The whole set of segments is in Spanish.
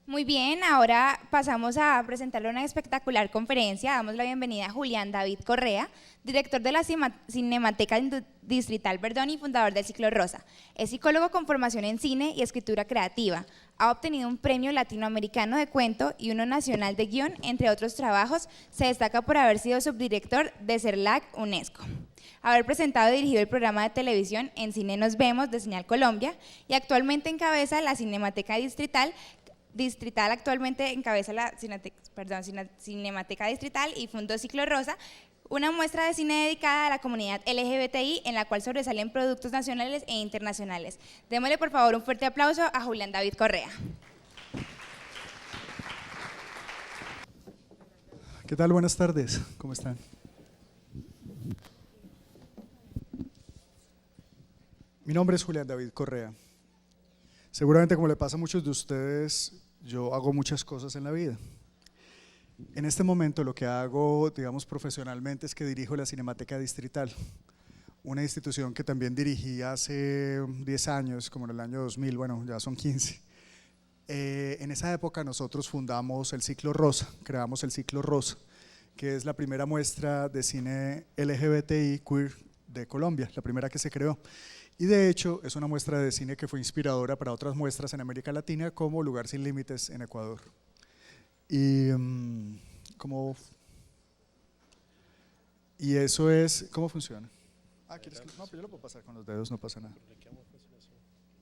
Muy bien, ahora pasamos a presentarle una espectacular conferencia. Damos la bienvenida a Julián David Correa, director de la Cinemateca Distrital Verdón y fundador del Ciclo Rosa. Es psicólogo con formación en cine y escritura creativa. Ha obtenido un premio latinoamericano de cuento y uno nacional de guión, entre otros trabajos. Se destaca por haber sido subdirector de CERLAC UNESCO, haber presentado y dirigido el programa de televisión En Cine Nos Vemos de Señal Colombia y actualmente encabeza la Cinemateca Distrital actualmente encabeza la Cinemateca Distrital y fundó Ciclo Rosa, una muestra de cine dedicada a la comunidad LGBTI en la cual sobresalen productos nacionales e internacionales. Démosle por favor un fuerte aplauso a Julián David Correa. ¿Qué tal? Buenas tardes, ¿cómo están? Mi nombre es Julián David Correa. Seguramente, como le pasa a muchos de ustedes, yo hago muchas cosas en la vida. En este momento lo que hago, digamos, profesionalmente es que dirijo la Cinemateca Distrital, una institución que también dirigí hace 10 años, como en el año 2000, bueno, ya son 15. En esa época nosotros fundamos el Ciclo Rosa, creamos el Ciclo Rosa, que es la primera muestra de cine LGBTI queer de Colombia, la primera que se creó. Y de hecho es una muestra de cine que fue inspiradora para otras muestras en América Latina, como Lugar Sin Límites en Ecuador. Y eso es, ¿cómo funciona? ¿Quieres que? No, pues yo lo puedo pasar con los dedos, no pasa nada.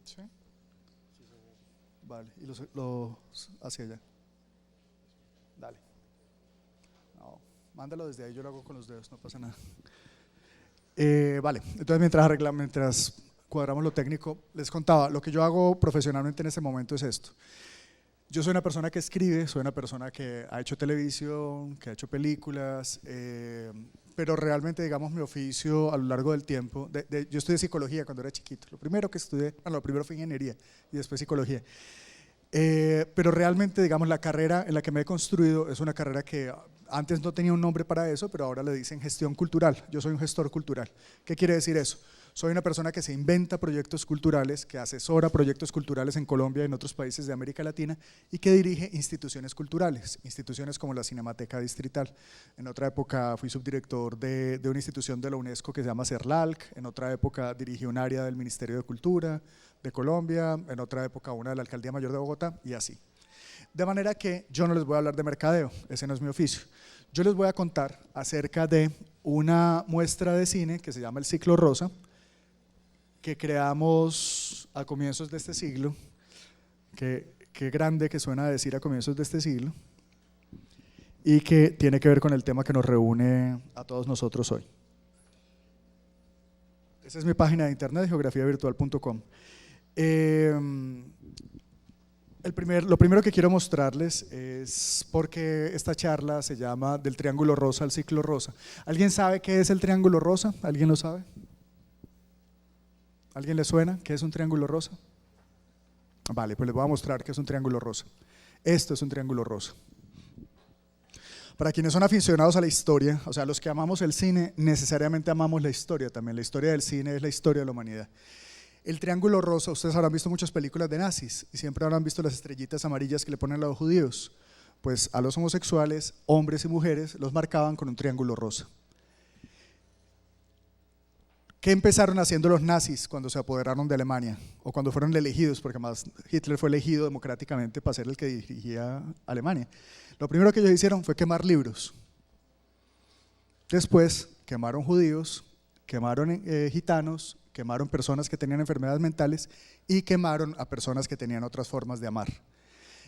¿Sí? Vale, y lo hacia allá. Dale. No, mándalo desde ahí, yo lo hago con los dedos, no pasa nada. Vale, entonces mientras cuadramos lo técnico, les contaba, lo que yo hago profesionalmente en este momento es esto. Yo soy una persona que escribe, soy una persona que ha hecho televisión, que ha hecho películas, pero realmente, digamos, mi oficio a lo largo del tiempo, yo estudié psicología cuando era chiquito, lo primero que estudié, lo primero fue ingeniería y después psicología. Pero realmente, digamos, la carrera en la que me he construido es una carrera que antes no tenía un nombre para eso, pero ahora le dicen gestión cultural. Yo soy un gestor cultural. ¿Qué quiere decir eso? Soy una persona que se inventa proyectos culturales, que asesora proyectos culturales en Colombia y en otros países de América Latina y que dirige instituciones culturales, instituciones como la Cinemateca Distrital. En otra época fui subdirector de una institución de la UNESCO que se llama CERLAC, en otra época dirigí un área del Ministerio de Cultura de Colombia, en otra época una de la Alcaldía Mayor de Bogotá y así. De manera que yo no les voy a hablar de mercadeo, ese no es mi oficio. Yo les voy a contar acerca de una muestra de cine que se llama el Ciclo Rosa, que creamos a comienzos de este siglo, qué grande que suena decir a comienzos de este siglo, y que tiene que ver con el tema que nos reúne a todos nosotros hoy. Esa es mi página de internet, geografiavirtual.com. Lo primero que quiero mostrarles es porque esta charla se llama Del Triángulo Rosa al Ciclo Rosa. ¿Alguien sabe qué es el Triángulo Rosa? ¿Alguien lo sabe? ¿Alguien le suena qué es un triángulo rosa? Vale, pues les voy a mostrar qué es un triángulo rosa. Esto es un triángulo rosa. Para quienes son aficionados a la historia, o sea, los que amamos el cine, necesariamente amamos la historia también. La historia del cine es la historia de la humanidad. El triángulo rosa, ustedes habrán visto muchas películas de nazis y siempre habrán visto las estrellitas amarillas que le ponen a los judíos. Pues a los homosexuales, hombres y mujeres, los marcaban con un triángulo rosa. ¿Qué empezaron haciendo los nazis cuando se apoderaron de Alemania? O cuando fueron elegidos, porque además Hitler fue elegido democráticamente para ser el que dirigía Alemania. Lo primero que ellos hicieron fue quemar libros. Después quemaron judíos, quemaron gitanos, quemaron personas que tenían enfermedades mentales y quemaron a personas que tenían otras formas de amar.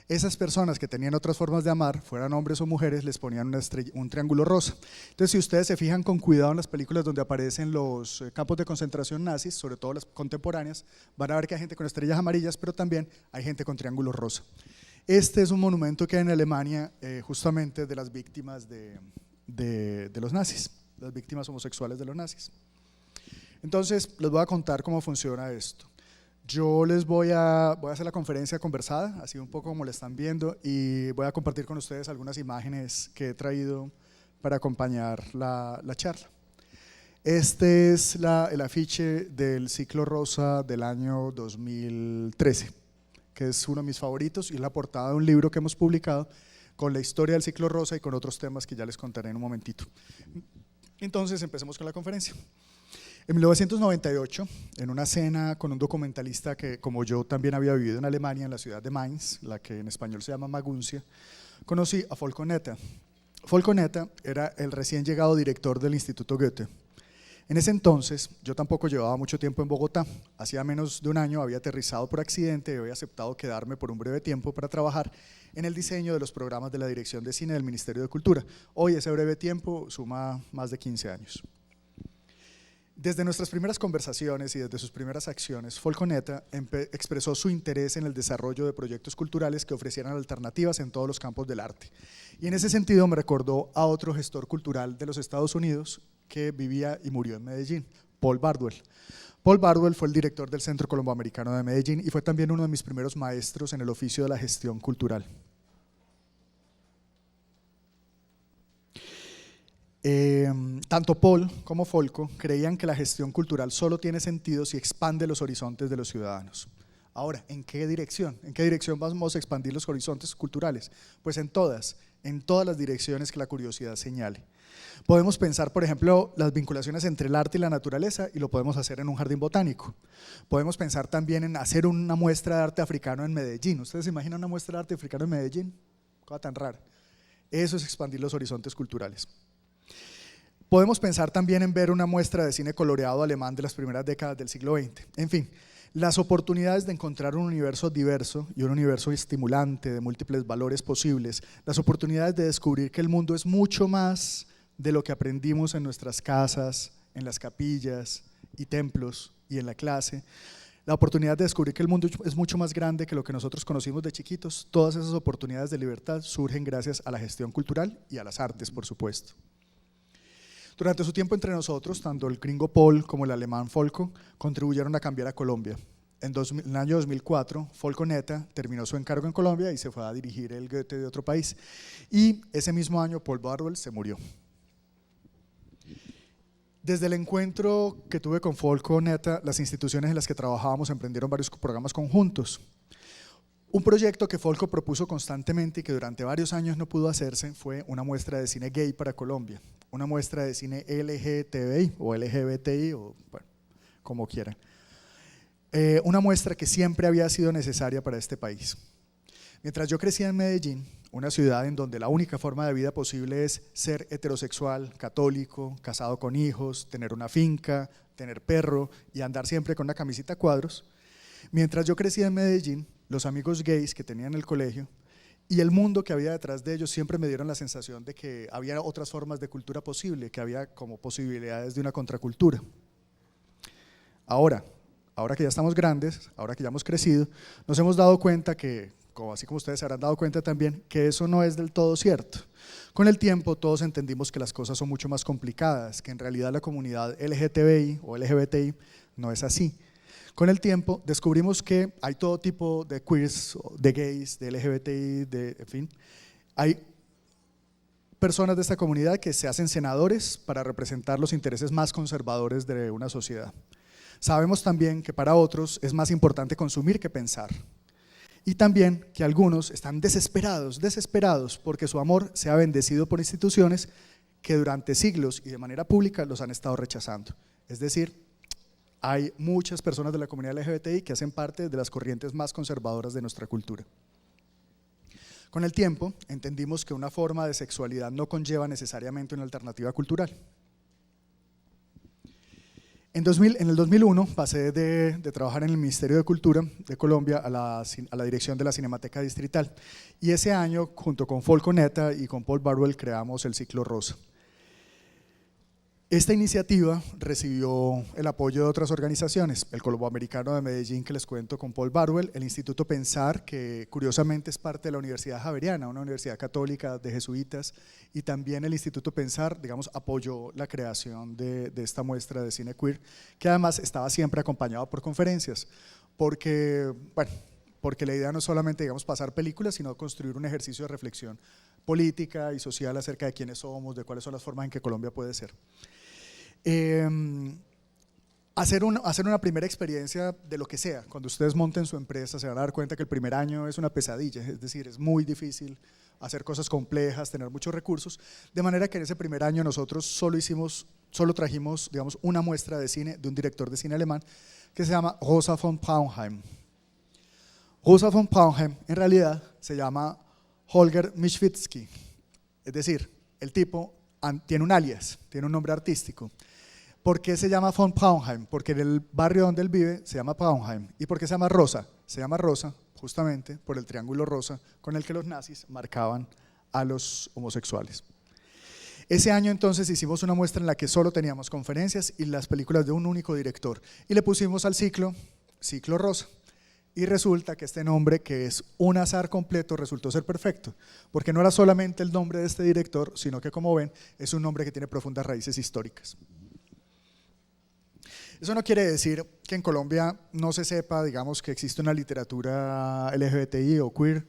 Esas personas que tenían otras formas de amar, fueran hombres o mujeres, les ponían un triángulo rosa. Entonces, si ustedes se fijan con cuidado en las películas donde aparecen los campos de concentración nazis, sobre todo las contemporáneas, van a ver que hay gente con estrellas amarillas, pero también hay gente con triángulos rosa. Este es un monumento que hay en Alemania, justamente de las víctimas de los nazis, las víctimas homosexuales de los nazis. Entonces, les voy a contar cómo funciona esto. Yo voy a hacer la conferencia conversada, así un poco como la están viendo, y voy a compartir con ustedes algunas imágenes que he traído para acompañar la charla. Este es el afiche del Ciclo Rosa del año 2013, que es uno de mis favoritos y es la portada de un libro que hemos publicado con la historia del ciclo rosa y con otros temas que ya les contaré en un momentito. Entonces empecemos con la conferencia. En 1998, en una cena con un documentalista que, como yo, también había vivido en Alemania, en la ciudad de Mainz, la que en español se llama Maguncia, conocí a Folko Netta. Folko Netta era el recién llegado director del Instituto Goethe. En ese entonces, yo tampoco llevaba mucho tiempo en Bogotá. Hacía menos de un año había aterrizado por accidente y había aceptado quedarme por un breve tiempo para trabajar en el diseño de los programas de la Dirección de Cine del Ministerio de Cultura. Hoy ese breve tiempo suma más de 15 años. Desde nuestras primeras conversaciones y desde sus primeras acciones, Folko Netta expresó su interés en el desarrollo de proyectos culturales que ofrecieran alternativas en todos los campos del arte. Y en ese sentido me recordó a otro gestor cultural de los Estados Unidos que vivía y murió en Medellín, Paul Bardwell. Paul Bardwell fue el director del Centro Colomboamericano de Medellín y fue también uno de mis primeros maestros en el oficio de la gestión cultural. Tanto Paul como Folko creían que la gestión cultural solo tiene sentido si expande los horizontes de los ciudadanos. Ahora, ¿en qué dirección? ¿En qué dirección vamos a expandir los horizontes culturales? Pues en todas las direcciones que la curiosidad señale. Podemos pensar, por ejemplo, las vinculaciones entre el arte y la naturaleza y lo podemos hacer en un jardín botánico. Podemos pensar también en hacer una muestra de arte africano en Medellín. ¿Ustedes se imaginan una muestra de arte africano en Medellín? Cosa tan rara. Eso es expandir los horizontes culturales. Podemos pensar también en ver una muestra de cine coloreado alemán de las primeras décadas del siglo XX. En fin, las oportunidades de encontrar un universo diverso y un universo estimulante de múltiples valores posibles, las oportunidades de descubrir que el mundo es mucho más de lo que aprendimos en nuestras casas, en las capillas y templos y en la clase, la oportunidad de descubrir que el mundo es mucho más grande que lo que nosotros conocimos de chiquitos, todas esas oportunidades de libertad surgen gracias a la gestión cultural y a las artes, por supuesto. Durante su tiempo entre nosotros, tanto el gringo Paul como el alemán Folko contribuyeron a cambiar a Colombia. En el año 2004, Folko Netta terminó su encargo en Colombia y se fue a dirigir el Goethe de otro país. Y ese mismo año, Paul Bardwell se murió. Desde el encuentro que tuve con Folko Netta, las instituciones en las que trabajábamos emprendieron varios programas conjuntos. Un proyecto que Folko propuso constantemente y que durante varios años no pudo hacerse fue una muestra de cine gay para Colombia, una muestra de cine LGTBI o LGBTI o bueno, como quieran. Una muestra que siempre había sido necesaria para este país. Mientras yo crecía en Medellín, una ciudad en donde la única forma de vida posible es ser heterosexual, católico, casado con hijos, tener una finca, tener perro y andar siempre con una camisita a cuadros, mientras yo crecía en Medellín, los amigos gays que tenía en el colegio y el mundo que había detrás de ellos siempre me dieron la sensación de que había otras formas de cultura posible, que había como posibilidades de una contracultura. Ahora que ya estamos grandes, ahora que ya hemos crecido, nos hemos dado cuenta que, así como ustedes se habrán dado cuenta también, que eso no es del todo cierto. Con el tiempo todos entendimos que las cosas son mucho más complicadas, que en realidad la comunidad LGTBI o LGBTI no es así. Con el tiempo descubrimos que hay todo tipo de queers, de gays, de LGBTI, en fin. Hay personas de esta comunidad que se hacen senadores para representar los intereses más conservadores de una sociedad. Sabemos también que para otros es más importante consumir que pensar. Y también que algunos están desesperados porque su amor sea bendecido por instituciones que durante siglos y de manera pública los han estado rechazando. Es decir, hay muchas personas de la comunidad LGBTI que hacen parte de las corrientes más conservadoras de nuestra cultura. Con el tiempo, entendimos que una forma de sexualidad no conlleva necesariamente una alternativa cultural. En el 2001 pasé de trabajar en el Ministerio de Cultura de Colombia a la dirección de la Cinemateca Distrital y ese año, junto con Folko Netta y con Paul Bardwell, creamos el Ciclo Rosa. Esta iniciativa recibió el apoyo de otras organizaciones, el Colomboamericano de Medellín, que les cuento con Paul Bardwell, el Instituto Pensar, que curiosamente es parte de la Universidad Javeriana, una universidad católica de jesuitas, y también el Instituto Pensar, digamos, apoyó la creación de esta muestra de cine queer, que además estaba siempre acompañado por conferencias, porque la idea no es solamente, digamos, pasar películas, sino construir un ejercicio de reflexión política y social acerca de quiénes somos, de cuáles son las formas en que Colombia puede ser. hacer una primera experiencia de lo que sea. Cuando ustedes monten su empresa se van a dar cuenta que el primer año es una pesadilla, es decir, es muy difícil hacer cosas complejas, tener muchos recursos, de manera que en ese primer año nosotros solo trajimos, digamos, una muestra de cine de un director de cine alemán que se llama Rosa von Braunheim. Rosa von Braunheim en realidad se llama Holger Mischwitzki, es decir, el tipo tiene un alias, tiene un nombre artístico. ¿Por qué se llama von Braunheim? Porque en el barrio donde él vive se llama Braunheim. ¿Y por qué se llama Rosa? Se llama Rosa justamente por el triángulo rosa con el que los nazis marcaban a los homosexuales. Ese año entonces hicimos una muestra en la que solo teníamos conferencias y las películas de un único director y le pusimos al ciclo Rosa. Y resulta que este nombre, que es un azar completo, resultó ser perfecto, porque no era solamente el nombre de este director, sino que, como ven, es un nombre que tiene profundas raíces históricas. Eso no quiere decir que en Colombia no se sepa, digamos, que existe una literatura LGBTI o queer,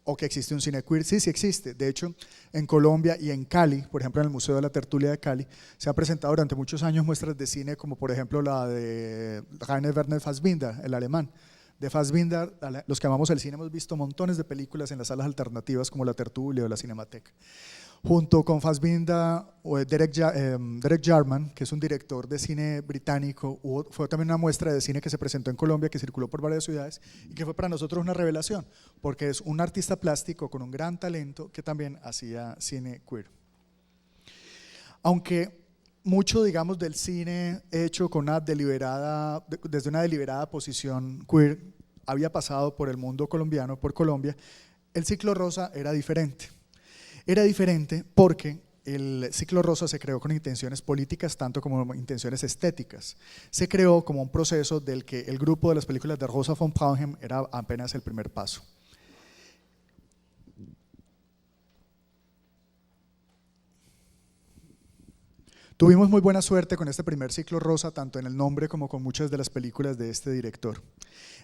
o que existe un cine queer. Sí, sí existe. De hecho, en Colombia y en Cali, por ejemplo en el Museo de la Tertulia de Cali, se ha presentado durante muchos años muestras de cine como por ejemplo la de Rainer Werner Fassbinder, el alemán. De Fassbinder, los que amamos el cine hemos visto montones de películas en las salas alternativas como la Tertulia o la Cinemateca. Junto con Fassbinder, Derek Jarman, que es un director de cine británico, fue también una muestra de cine que se presentó en Colombia, que circuló por varias ciudades y que fue para nosotros una revelación, porque es un artista plástico con un gran talento que también hacía cine queer. Aunque mucho, digamos, del cine hecho con desde una deliberada posición queer había pasado por el mundo colombiano, por Colombia, el ciclo rosa era diferente. Era diferente porque el ciclo rosa se creó con intenciones políticas tanto como intenciones estéticas. Se creó como un proceso del que el grupo de las películas de Rosa von Braunheim era apenas el primer paso. Tuvimos muy buena suerte con este primer ciclo rosa, tanto en el nombre como con muchas de las películas de este director.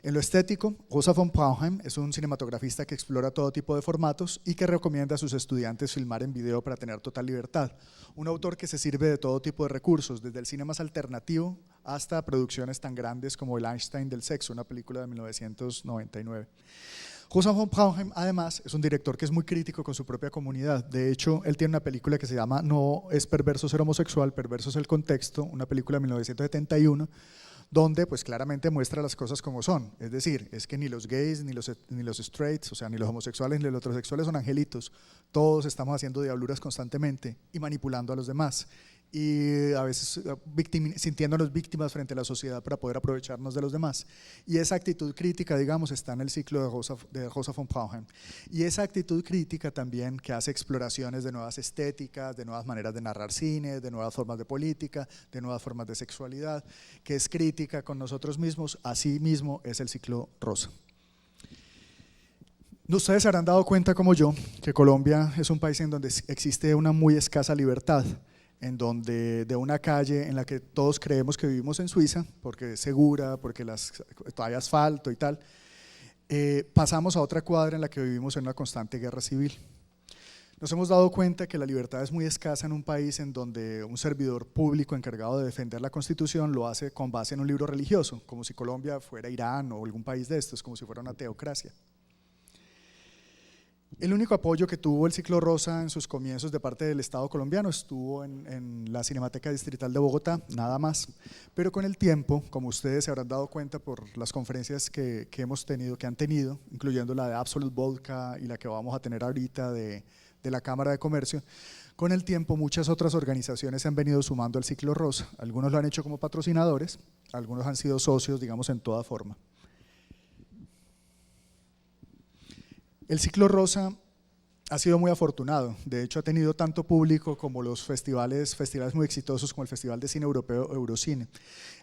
En lo estético, Rosa von Braunheim es un cinematografista que explora todo tipo de formatos y que recomienda a sus estudiantes filmar en video para tener total libertad. Un autor que se sirve de todo tipo de recursos, desde el cine más alternativo hasta producciones tan grandes como El Einstein del sexo, una película de 1999. Rosa von Braunheim, además, es un director que es muy crítico con su propia comunidad. De hecho, él tiene una película que se llama No es perverso ser homosexual, perverso es el contexto, una película de 1971, donde pues claramente muestra las cosas como son. Es decir, es que ni los gays, ni los straights, o sea, ni los homosexuales, ni los heterosexuales son angelitos. Todos estamos haciendo diabluras constantemente y manipulando a los demás. Y a veces sintiéndonos víctimas frente a la sociedad para poder aprovecharnos de los demás. Y esa actitud crítica, digamos, está en el ciclo de Rosa von Braunheim. Y esa actitud crítica también, que hace exploraciones de nuevas estéticas, de nuevas maneras de narrar cine, de nuevas formas de política, de nuevas formas de sexualidad, que es crítica con nosotros mismos, así mismo es el ciclo rosa. Ustedes se habrán dado cuenta, como yo, que Colombia es un país en donde existe una muy escasa libertad, en donde de una calle en la que todos creemos que vivimos en Suiza, porque es segura, porque hay asfalto y tal, pasamos a otra cuadra en la que vivimos en una constante guerra civil. Nos hemos dado cuenta que la libertad es muy escasa en un país en donde un servidor público encargado de defender la Constitución lo hace con base en un libro religioso, como si Colombia fuera Irán o algún país de estos, como si fuera una teocracia. El único apoyo que tuvo el ciclo rosa en sus comienzos de parte del Estado colombiano estuvo en la Cinemateca Distrital de Bogotá, nada más. Pero con el tiempo, como ustedes se habrán dado cuenta por las conferencias que han tenido, incluyendo la de Absolute Vodka y la que vamos a tener ahorita de la Cámara de Comercio, con el tiempo muchas otras organizaciones se han venido sumando al ciclo rosa. Algunos lo han hecho como patrocinadores, algunos han sido socios, digamos, en toda forma. El ciclo rosa ha sido muy afortunado, de hecho ha tenido tanto público como los festivales muy exitosos como el Festival de Cine Europeo Eurocine.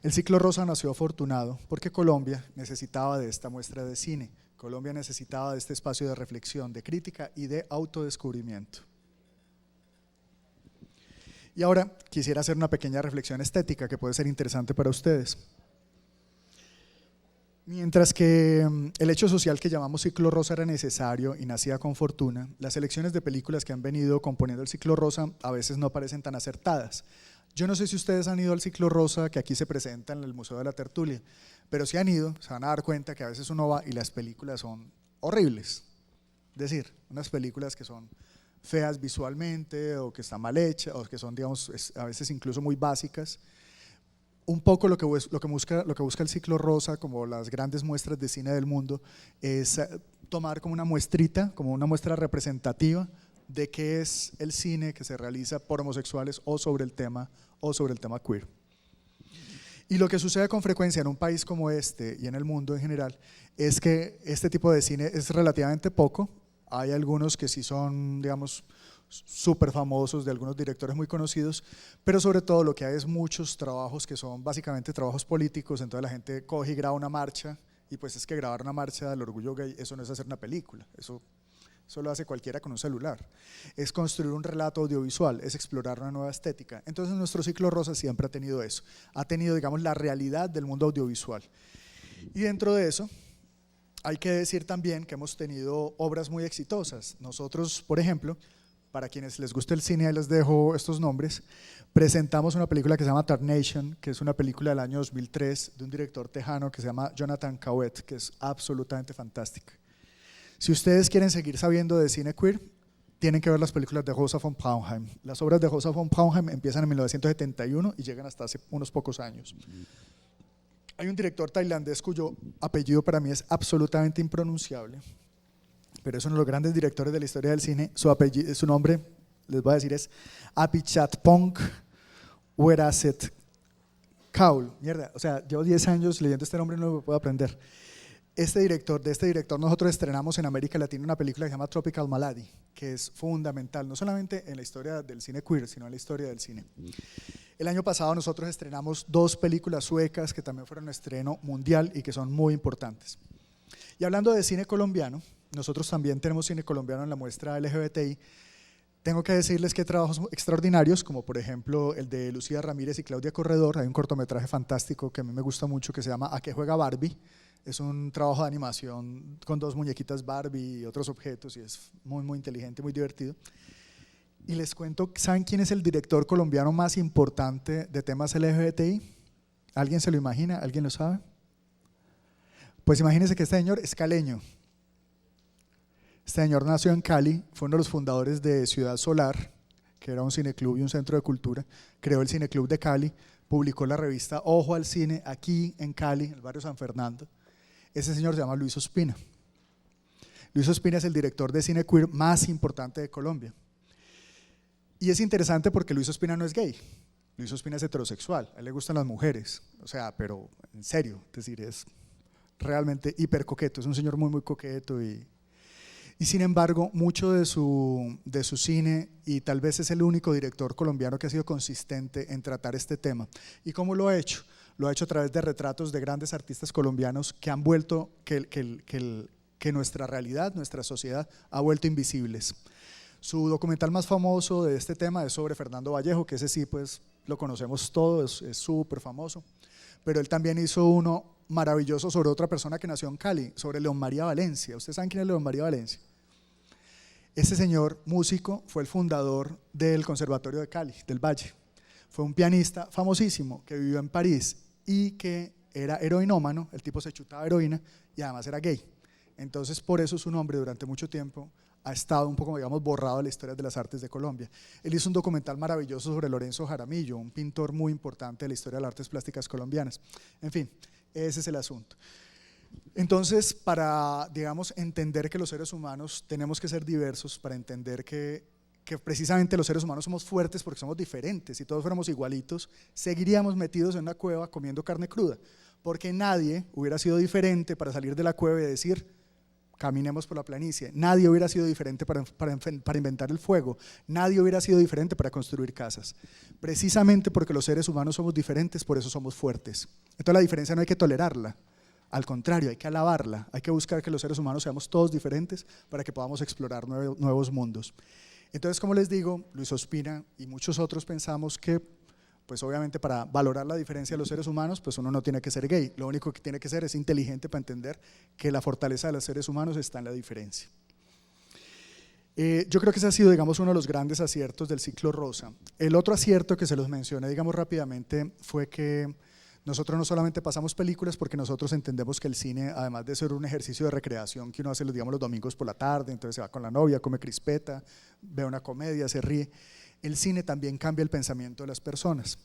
El ciclo rosa nació afortunado porque Colombia necesitaba de esta muestra de cine, Colombia necesitaba de este espacio de reflexión, de crítica y de autodescubrimiento. Y ahora quisiera hacer una pequeña reflexión estética que puede ser interesante para ustedes. Mientras que el hecho social que llamamos ciclo rosa era necesario y nacía con fortuna, las selecciones de películas que han venido componiendo el ciclo rosa a veces no parecen tan acertadas. Yo no sé si ustedes han ido al Ciclo Rosa que aquí se presenta en el Museo de la Tertulia, pero si han ido, se van a dar cuenta que a veces uno va y las películas son horribles. Es decir, unas películas que son feas visualmente o que están mal hechas o que son, digamos, a veces incluso muy básicas. Un poco lo que busca el Ciclo Rosa, como las grandes muestras de cine del mundo, es tomar como una muestrita, como una muestra representativa de qué es el cine que se realiza por homosexuales o sobre el tema queer. Y lo que sucede con frecuencia en un país como este y en el mundo en general es que este tipo de cine es relativamente poco. Hay algunos que sí son, digamos, súper famosos, de algunos directores muy conocidos, pero sobre todo lo que hay es muchos trabajos que son básicamente trabajos políticos. Entonces la gente coge y graba una marcha, y pues es que grabar una marcha del orgullo gay, eso no es hacer una película, eso lo hace cualquiera con un celular. Es construir un relato audiovisual, es explorar una nueva estética. Entonces nuestro Ciclo Rosa siempre ha tenido eso, ha tenido, digamos, la realidad del mundo audiovisual. Y dentro de eso hay que decir también que hemos tenido obras muy exitosas. Nosotros, por ejemplo, para quienes les guste el cine, ahí les dejo estos nombres, presentamos una película que se llama Tarnation, que es una película del año 2003 de un director tejano que se llama Jonathan Cauet, que es absolutamente fantástica. Si ustedes quieren seguir sabiendo de cine queer, tienen que ver las películas de Rosa von Braunheim. Las obras de Rosa von Braunheim empiezan en 1971 y llegan hasta hace unos pocos años. Hay un director tailandés cuyo apellido para mí es absolutamente impronunciable, pero es uno de los grandes directores de la historia del cine. Su nombre, les voy a decir, es Apichatpong Weeraset Kaul. Mierda, o sea, llevo 10 años leyendo este nombre y no lo puedo aprender. De este director nosotros estrenamos en América Latina una película que se llama Tropical Malady, que es fundamental, no solamente en la historia del cine queer, sino en la historia del cine. El año pasado nosotros estrenamos 2 películas suecas que también fueron estreno mundial y que son muy importantes. Y hablando de cine colombiano, nosotros también tenemos cine colombiano en la muestra LGBTI. Tengo que decirles que hay trabajos extraordinarios, como por ejemplo el de Lucía Ramírez y Claudia Corredor. Hay un cortometraje fantástico que a mí me gusta mucho que se llama ¿A qué juega Barbie? Es un trabajo de animación con 2 muñequitas Barbie y otros objetos, y es muy, muy inteligente, muy divertido. Y les cuento, ¿saben quién es el director colombiano más importante de temas LGBTI? ¿Alguien se lo imagina? ¿Alguien lo sabe? Pues imagínense que este señor es caleño. Este señor nació en Cali, fue uno de los fundadores de Ciudad Solar, que era un cineclub y un centro de cultura. Creó el Cineclub de Cali, publicó la revista Ojo al Cine aquí en Cali, en el barrio San Fernando. Ese señor se llama Luis Ospina. Luis Ospina es el director de cine queer más importante de Colombia. Y es interesante porque Luis Ospina no es gay, Luis Ospina es heterosexual, a él le gustan las mujeres, o sea, pero en serio, es decir, es realmente hiper coqueto, es un señor muy, muy coqueto y sin embargo, mucho de su cine, y tal vez es el único director colombiano que ha sido consistente en tratar este tema. ¿Y cómo lo ha hecho? Lo ha hecho a través de retratos de grandes artistas colombianos que han vuelto, que nuestra realidad, nuestra sociedad ha vuelto invisibles. Su documental más famoso de este tema es sobre Fernando Vallejo, que ese sí pues lo conocemos todos, es súper famoso, pero él también hizo uno maravilloso sobre otra persona que nació en Cali, sobre León María Valencia. ¿Ustedes saben quién es León María Valencia? Este señor, músico, fue el fundador del Conservatorio de Cali, del Valle. Fue un pianista famosísimo que vivió en París y que era heroinómano, el tipo se chutaba heroína y además era gay. Entonces por eso su nombre durante mucho tiempo ha estado un poco, digamos, borrado de la historia de las artes de Colombia. Él hizo un documental maravilloso sobre Lorenzo Jaramillo, un pintor muy importante de la historia de las artes plásticas colombianas. En fin, ese es el asunto. Entonces, para, digamos, entender que los seres humanos tenemos que ser diversos, para entender que precisamente los seres humanos somos fuertes porque somos diferentes, si todos fuéramos igualitos, seguiríamos metidos en una cueva comiendo carne cruda, porque nadie hubiera sido diferente para salir de la cueva y decir, caminemos por la planicie. Nadie hubiera sido diferente para inventar el fuego, nadie hubiera sido diferente para construir casas. Precisamente porque los seres humanos somos diferentes, por eso somos fuertes. Entonces la diferencia no hay que tolerarla, al contrario, hay que alabarla, hay que buscar que los seres humanos seamos todos diferentes para que podamos explorar nuevos mundos. Entonces, como les digo, Luis Ospina y muchos otros pensamos que, pues obviamente para valorar la diferencia de los seres humanos, pues uno no tiene que ser gay, lo único que tiene que ser es inteligente para entender que la fortaleza de los seres humanos está en la diferencia. Yo creo que ese ha sido, digamos, uno de los grandes aciertos del ciclo rosa. El otro acierto que se los mencioné, digamos, rápidamente, fue que nosotros no solamente pasamos películas, porque nosotros entendemos que el cine, además de ser un ejercicio de recreación que uno hace, digamos, los domingos por la tarde, entonces se va con la novia, come crispeta, ve una comedia, se ríe, el cine también cambia el pensamiento de las personas.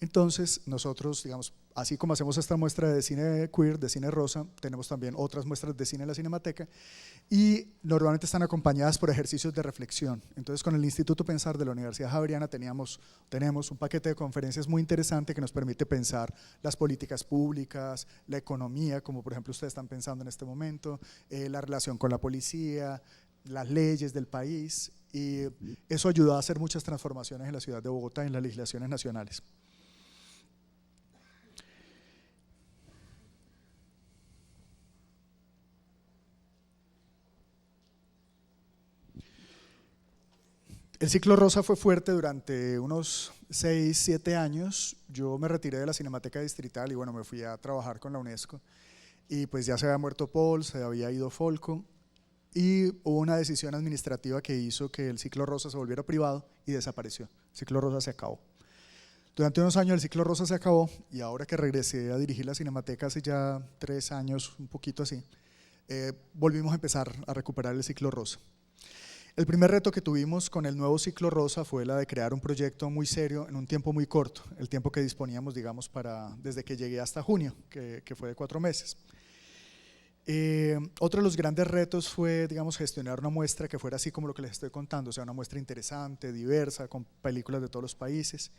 Entonces nosotros, digamos, así como hacemos esta muestra de cine queer, de cine rosa, tenemos también otras muestras de cine en la Cinemateca y normalmente están acompañadas por ejercicios de reflexión. Entonces con el Instituto Pensar de la Universidad Javeriana tenemos un paquete de conferencias muy interesante que nos permite pensar las políticas públicas, la economía, como por ejemplo ustedes están pensando en este momento, la relación con la policía, las leyes del país, y eso ayudó a hacer muchas transformaciones en la ciudad de Bogotá y en las legislaciones nacionales. El ciclo rosa fue fuerte durante unos 6, 7 años. Yo me retiré de la Cinemateca Distrital y bueno, me fui a trabajar con la UNESCO. Y pues ya se había muerto Paul, se había ido Folco y hubo una decisión administrativa que hizo que el ciclo rosa se volviera privado y desapareció. El ciclo rosa se acabó. Durante unos años el ciclo rosa se acabó y ahora que regresé a dirigir la Cinemateca hace ya 3 años, un poquito así, volvimos a empezar a recuperar el ciclo rosa. El primer reto que tuvimos con el nuevo ciclo rosa fue la de crear un proyecto muy serio en un tiempo muy corto, el tiempo que disponíamos, digamos, desde que llegué hasta junio, que fue de 4 meses. Otro de los grandes retos fue, digamos, gestionar una muestra que fuera así como lo que les estoy contando, o sea, una muestra interesante, diversa, con películas de todos los países.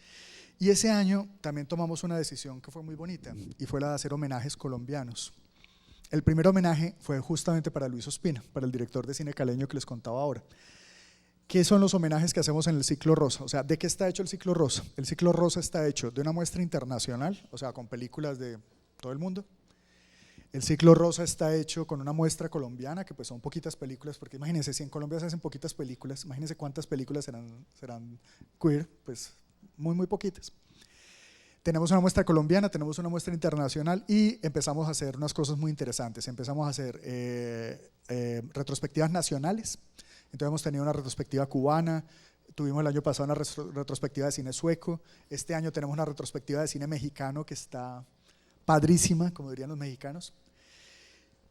Y ese año también tomamos una decisión que fue muy bonita, y fue la de hacer homenajes colombianos. El primer homenaje fue justamente para Luis Ospina, para el director de cine caleño que les contaba ahora. ¿Qué son los homenajes que hacemos en el ciclo rosa? O sea, ¿de qué está hecho el ciclo rosa? El ciclo rosa está hecho de una muestra internacional, o sea, con películas de todo el mundo. El ciclo rosa está hecho con una muestra colombiana, que pues son poquitas películas, porque imagínense, si en Colombia se hacen poquitas películas, imagínense cuántas películas serán queer, pues muy poquitas. Tenemos una muestra colombiana, tenemos una muestra internacional y empezamos a hacer unas cosas muy interesantes. Empezamos a hacer retrospectivas nacionales. Entonces hemos tenido una retrospectiva cubana, tuvimos el año pasado una retrospectiva de cine sueco, este año tenemos una retrospectiva de cine mexicano que está padrísima, como dirían los mexicanos.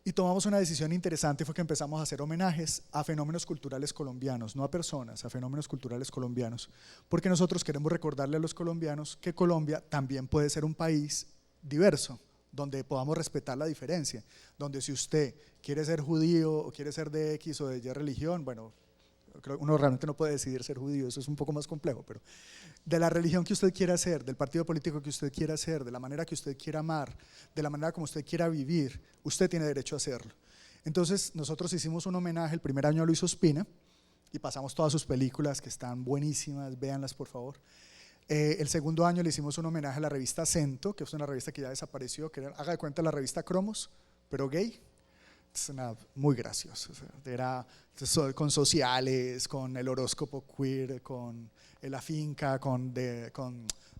Y tomamos una decisión interesante, fue que empezamos a hacer homenajes a fenómenos culturales colombianos, no a personas, a fenómenos culturales colombianos, porque nosotros queremos recordarle a los colombianos que Colombia también puede ser un país diverso, donde podamos respetar la diferencia, donde si usted quiere ser judío o quiere ser de X o de Y religión, bueno, creo que uno realmente no puede decidir ser judío, eso es un poco más complejo, pero de la religión que usted quiera ser, del partido político que usted quiera ser, de la manera que usted quiera amar, de la manera como usted quiera vivir, usted tiene derecho a hacerlo. Entonces nosotros hicimos un homenaje el primer año a Luis Ospina y pasamos todas sus películas que están buenísimas, véanlas por favor. El segundo año le hicimos un homenaje a la revista Cento, que es una revista que ya desapareció, que era, haga de cuenta, la revista Cromos, pero gay. Es muy gracioso, o sea, era con sociales, con el horóscopo queer, con la finca, con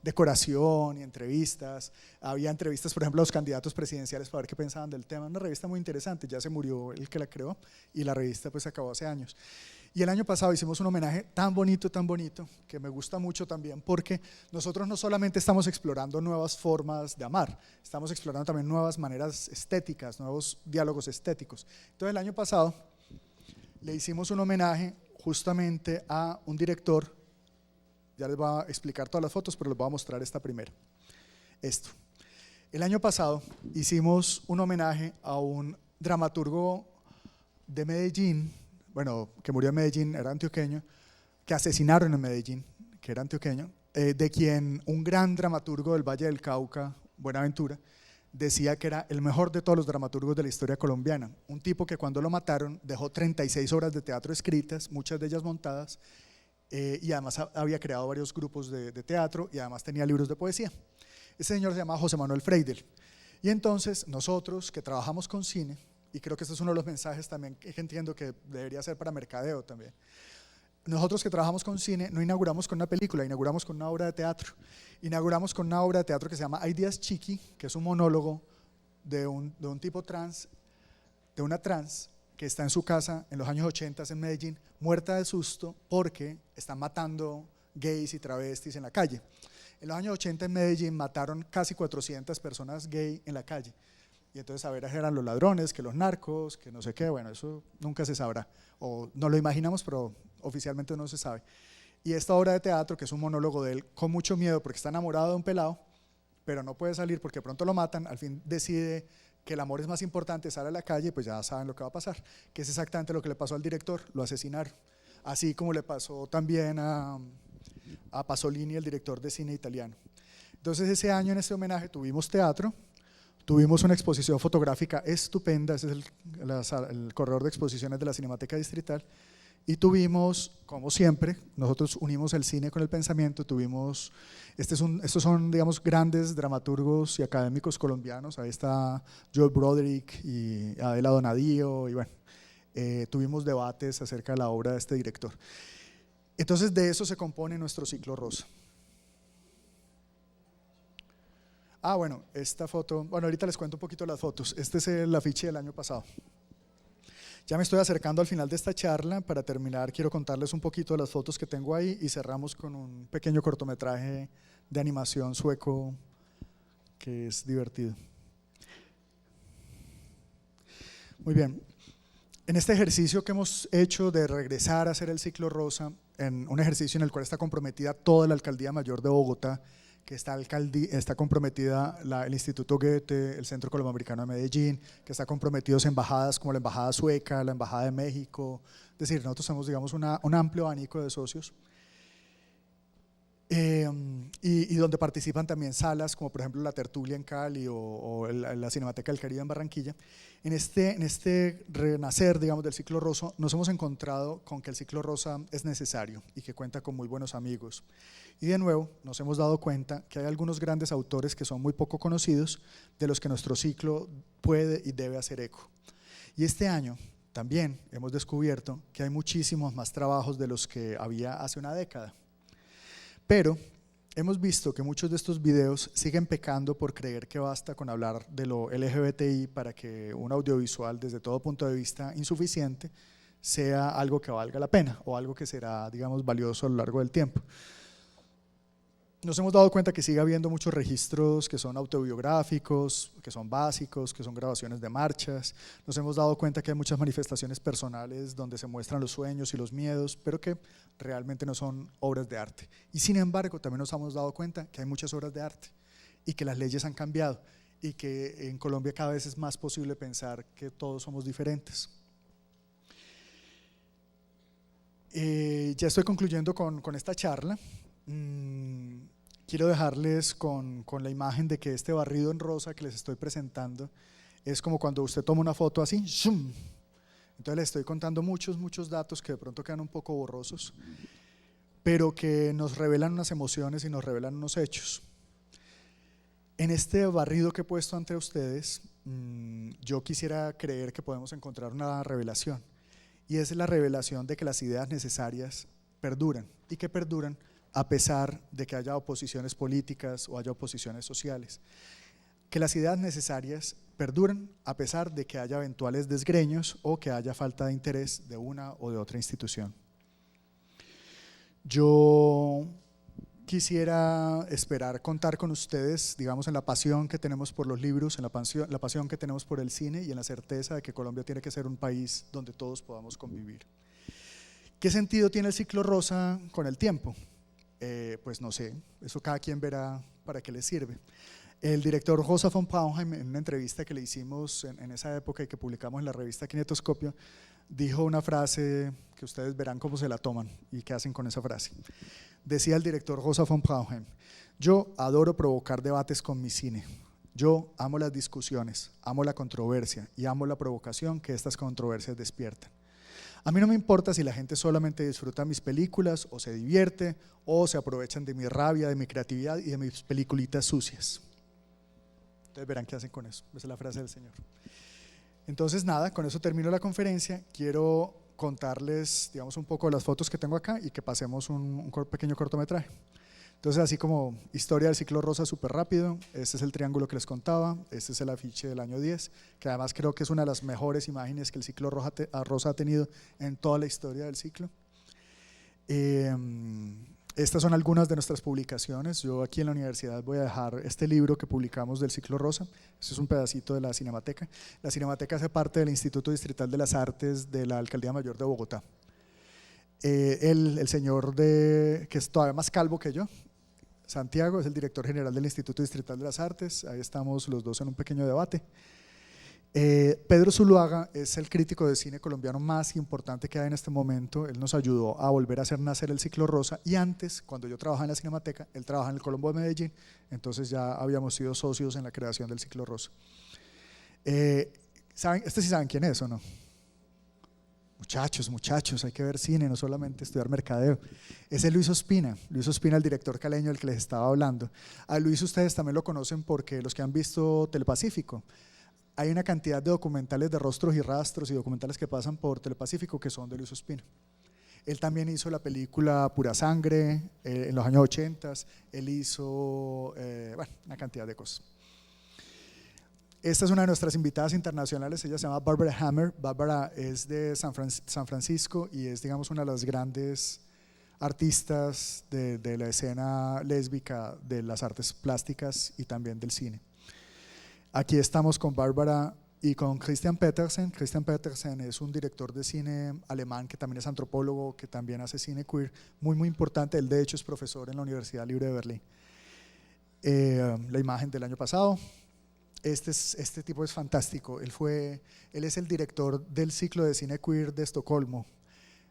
decoración y entrevistas. Había entrevistas, por ejemplo, a los candidatos presidenciales para ver qué pensaban del tema. Una revista muy interesante, ya se murió el que la creó y la revista pues se acabó hace años. Y el año pasado hicimos un homenaje tan bonito, que me gusta mucho también, porque nosotros no solamente estamos explorando nuevas formas de amar, estamos explorando también nuevas maneras estéticas, nuevos diálogos estéticos. Entonces el año pasado le hicimos un homenaje justamente a un director, ya les voy a explicar todas las fotos, pero les voy a mostrar esta primera. Esto. El año pasado hicimos un homenaje a un dramaturgo de Medellín, bueno, que murió en Medellín, era antioqueño, que asesinaron en Medellín, que era antioqueño, de quien un gran dramaturgo del Valle del Cauca, Buenaventura, decía que era el mejor de todos los dramaturgos de la historia colombiana. Un tipo que cuando lo mataron dejó 36 obras de teatro escritas, muchas de ellas montadas, y además había creado varios grupos de teatro y además tenía libros de poesía. Ese señor se llama José Manuel Freidel. Y entonces nosotros que trabajamos con cine, y creo que este es uno de los mensajes también que entiendo que debería ser para mercadeo también. Nosotros que trabajamos con cine no inauguramos con una película, inauguramos con una obra de teatro. Inauguramos con una obra de teatro que se llama Hay días chiqui, que es un monólogo de un tipo trans, de una trans, que está en su casa en los años 80 en Medellín, muerta de susto porque están matando gays y travestis en la calle. En los años 80 en Medellín mataron casi 400 personas gay en la calle. Y entonces a ver, eran los ladrones, que los narcos, que no sé qué, bueno, eso nunca se sabrá. O no lo imaginamos, pero oficialmente no se sabe. Y esta obra de teatro, que es un monólogo de él con mucho miedo porque está enamorado de un pelado, pero no puede salir porque pronto lo matan, al fin decide que el amor es más importante, sale a la calle y pues ya saben lo que va a pasar, que es exactamente lo que le pasó al director, lo asesinaron. Así como le pasó también a Pasolini, el director de cine italiano. Entonces ese año en este homenaje tuvimos teatro, tuvimos una exposición fotográfica estupenda, ese es el corredor de exposiciones de la Cinemateca Distrital, y tuvimos, como siempre, nosotros unimos el cine con el pensamiento, tuvimos, estos son, digamos, grandes dramaturgos y académicos colombianos, ahí está Joel Broderick y Adela Donadío, y bueno, tuvimos debates acerca de la obra de este director. Entonces de eso se compone nuestro ciclo rosa. Bueno, esta foto, bueno, ahorita les cuento un poquito las fotos, este es el afiche del año pasado. Ya me estoy acercando al final de esta charla. Para terminar, quiero contarles un poquito de las fotos que tengo ahí y cerramos con un pequeño cortometraje de animación sueco que es divertido. Muy bien, en este ejercicio que hemos hecho de regresar a hacer el ciclo rosa, en un ejercicio en el cual está comprometida toda la Alcaldía Mayor de Bogotá, que está comprometida el Instituto Goethe, el Centro Colomboamericano de Medellín, que está comprometidos embajadas como la Embajada Sueca, la Embajada de México, es decir, nosotros somos, digamos, un amplio abanico de socios. Y donde participan también salas como por ejemplo la Tertulia en Cali o la Cinemateca del Caribe en Barranquilla. En este renacer, digamos, del ciclo rosa, nos hemos encontrado con que el ciclo rosa es necesario y que cuenta con muy buenos amigos. Y de nuevo nos hemos dado cuenta que hay algunos grandes autores que son muy poco conocidos, de los que nuestro ciclo puede y debe hacer eco. Y este año también hemos descubierto que hay muchísimos más trabajos de los que había hace una década. Pero hemos visto que muchos de estos videos siguen pecando por creer que basta con hablar de lo LGBTI para que un audiovisual desde todo punto de vista insuficiente sea algo que valga la pena o algo que será, digamos, valioso a lo largo del tiempo. Nos hemos dado cuenta que sigue habiendo muchos registros que son autobiográficos, que son básicos, que son grabaciones de marchas. Nos hemos dado cuenta que hay muchas manifestaciones personales donde se muestran los sueños y los miedos, pero que realmente no son obras de arte. Y sin embargo, también nos hemos dado cuenta que hay muchas obras de arte y que las leyes han cambiado y que en Colombia cada vez es más posible pensar que todos somos diferentes. Ya estoy concluyendo con esta charla. Quiero dejarles con la imagen de que este barrido en rosa que les estoy presentando es como cuando usted toma una foto así, zoom. Entonces les estoy contando muchos datos que de pronto quedan un poco borrosos, pero que nos revelan unas emociones y nos revelan unos hechos. En este barrido que he puesto ante ustedes, yo quisiera creer que podemos encontrar una revelación, y es la revelación de que las ideas necesarias perduran, y que perduran a pesar de que haya oposiciones políticas o haya oposiciones sociales. Que las ideas necesarias perduran a pesar de que haya eventuales desgreños o que haya falta de interés de una o de otra institución. Yo quisiera esperar contar con ustedes, digamos, en la pasión que tenemos por los libros, en la pasión que tenemos por el cine y en la certeza de que Colombia tiene que ser un país donde todos podamos convivir. ¿Qué sentido tiene el ciclo rosa con el tiempo? Pues no sé, eso cada quien verá para qué le sirve. El director Joseph von Pauheim, en una entrevista que le hicimos en esa época y que publicamos en la revista Kinetoscopio, dijo una frase que ustedes verán cómo se la toman y qué hacen con esa frase. Decía el director Joseph von Pauheim: yo adoro provocar debates con mi cine. Yo amo las discusiones, amo la controversia y amo la provocación que estas controversias despiertan. A mí no me importa si la gente solamente disfruta mis películas o se divierte o se aprovechan de mi rabia, de mi creatividad y de mis peliculitas sucias. Ustedes verán qué hacen con eso, esa es la frase del señor. Entonces nada, con eso termino la conferencia. Quiero contarles, digamos, un poco de las fotos que tengo acá y que pasemos un pequeño cortometraje. Entonces, así como historia del ciclo rosa súper rápido, este es el triángulo que les contaba, este es el afiche del año 10, que además creo que es una de las mejores imágenes que el ciclo rosa ha tenido en toda la historia del ciclo. Estas son algunas de nuestras publicaciones. Yo aquí en la universidad voy a dejar este libro que publicamos del ciclo rosa. Este es un pedacito de la Cinemateca. La Cinemateca hace parte del Instituto Distrital de las Artes de la Alcaldía Mayor de Bogotá. El señor que es todavía más calvo que yo, Santiago, es el director general del Instituto Distrital de las Artes. Ahí estamos los dos en un pequeño debate. Pedro Zuluaga es el crítico de cine colombiano más importante que hay en este momento. Él nos ayudó a volver a hacer nacer el ciclo rosa, y antes, cuando yo trabajaba en la Cinemateca, él trabajaba en el Colombo de Medellín, entonces ya habíamos sido socios en la creación del ciclo rosa. ¿Saben? Sí saben quién es, ¿o no? Muchachos, hay que ver cine, no solamente estudiar mercadeo. Ese es Luis Ospina, el director caleño del que les estaba hablando. A Luis ustedes también lo conocen porque los que han visto Telepacífico, hay una cantidad de documentales de rostros y rastros y documentales que pasan por Telepacífico que son de Luis Ospina. Él también hizo la película Pura Sangre en los años 80, él hizo una cantidad de cosas. Esta es una de nuestras invitadas internacionales, ella se llama Barbara Hammer. Barbara es de San Francisco y es, digamos, una de las grandes artistas de la escena lésbica de las artes plásticas y también del cine. Aquí estamos con Bárbara y con Christian Petersen. Christian Petersen es un director de cine alemán que también es antropólogo, que también hace cine queer, muy importante. Él de hecho es profesor en la Universidad Libre de Berlín. La imagen del año pasado. Este tipo es fantástico. Él es el director del ciclo de cine queer de Estocolmo,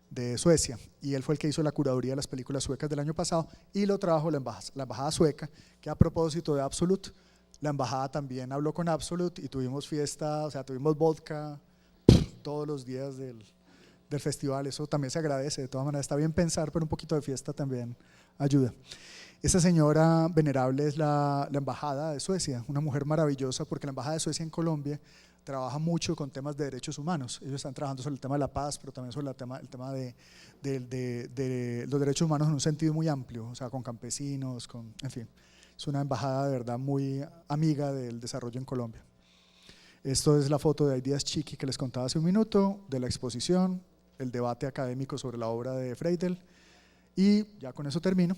de Suecia, y él fue el que hizo la curaduría de las películas suecas del año pasado y lo trajo la embajada sueca, que a propósito de Absolut, la embajada también habló con Absolut y tuvimos fiesta, o sea, tuvimos vodka todos los días del festival. Eso también se agradece, de todas maneras está bien pensar, pero un poquito de fiesta también ayuda. Esta señora venerable es la embajada de Suecia, una mujer maravillosa, porque la embajada de Suecia en Colombia trabaja mucho con temas de derechos humanos. Ellos están trabajando sobre el tema de la paz, pero también sobre el tema de los derechos humanos en un sentido muy amplio, o sea, con campesinos, en fin. Es una embajada de verdad muy amiga del desarrollo en Colombia. Esto es la foto de Ideas Chiqui que les contaba hace un minuto, de la exposición, el debate académico sobre la obra de Freidel, y ya con eso termino.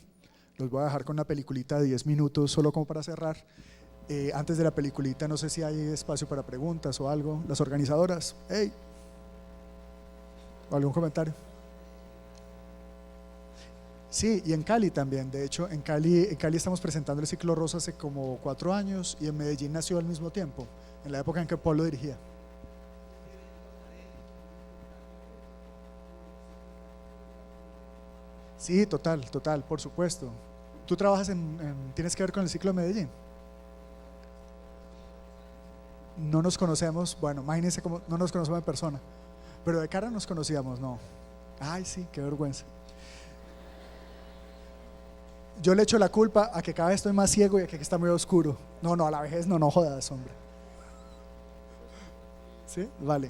Los voy a dejar con una peliculita de 10 minutos solo como para cerrar. Antes de la peliculita, no sé si hay espacio para preguntas o algo. Las organizadoras, hey, ¿algún comentario? Sí, y en Cali también. De hecho, en Cali estamos presentando el ciclo rosa hace como 4 años, y en Medellín nació al mismo tiempo, en la época en que Paul lo dirigía. Sí, total, por supuesto. ¿Tú trabajas tienes que ver con el ciclo de Medellín? No nos conocemos, bueno, imagínense cómo no nos conocemos en persona, pero de cara nos conocíamos, ¿no? Ay, sí, qué vergüenza. Yo le echo la culpa a que cada vez estoy más ciego y a que está muy oscuro. No, a la vejez no jodas, hombre. ¿Sí? Vale.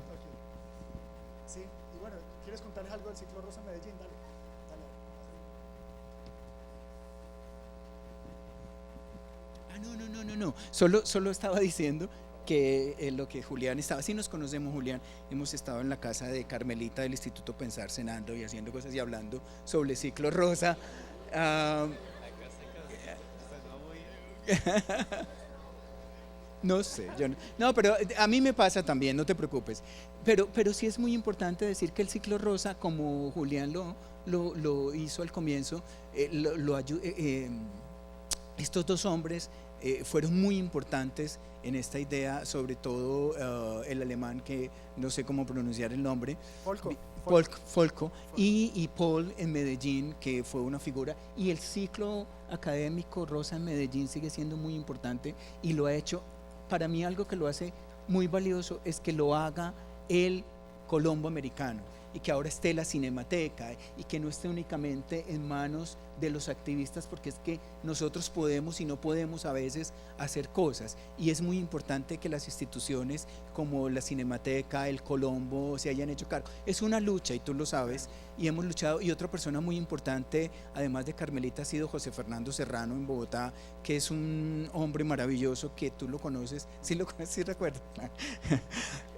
Sí, y bueno, ¿quieres contarles algo del ciclo rosa en Medellín? Dale. No. Solo estaba diciendo que lo que Julián estaba, sí nos conocemos, Julián, hemos estado en la casa de Carmelita del Instituto Pensar, cenando y haciendo cosas y hablando sobre el ciclo rosa. No sé, no, pero a mí me pasa también, no te preocupes. Pero sí es muy importante decir que el ciclo rosa, como Julián lo hizo al comienzo, estos dos hombres fueron muy importantes en esta idea, sobre todo el alemán, que no sé cómo pronunciar el nombre, Folco, y Paul en Medellín, que fue una figura, y el ciclo académico rosa en Medellín sigue siendo muy importante, y lo ha hecho. Para mí algo que lo hace muy valioso es que lo haga el colombo americano, y que ahora esté la Cinemateca y que no esté únicamente en manos de los activistas, porque es que nosotros podemos y no podemos a veces hacer cosas, y es muy importante que las instituciones como la Cinemateca, el Colombo se hayan hecho cargo. Es una lucha y tú lo sabes, y hemos luchado, y otra persona muy importante además de Carmelita ha sido José Fernando Serrano en Bogotá, que es un hombre maravilloso que tú lo conoces, sí lo conoces, sí recuerdas,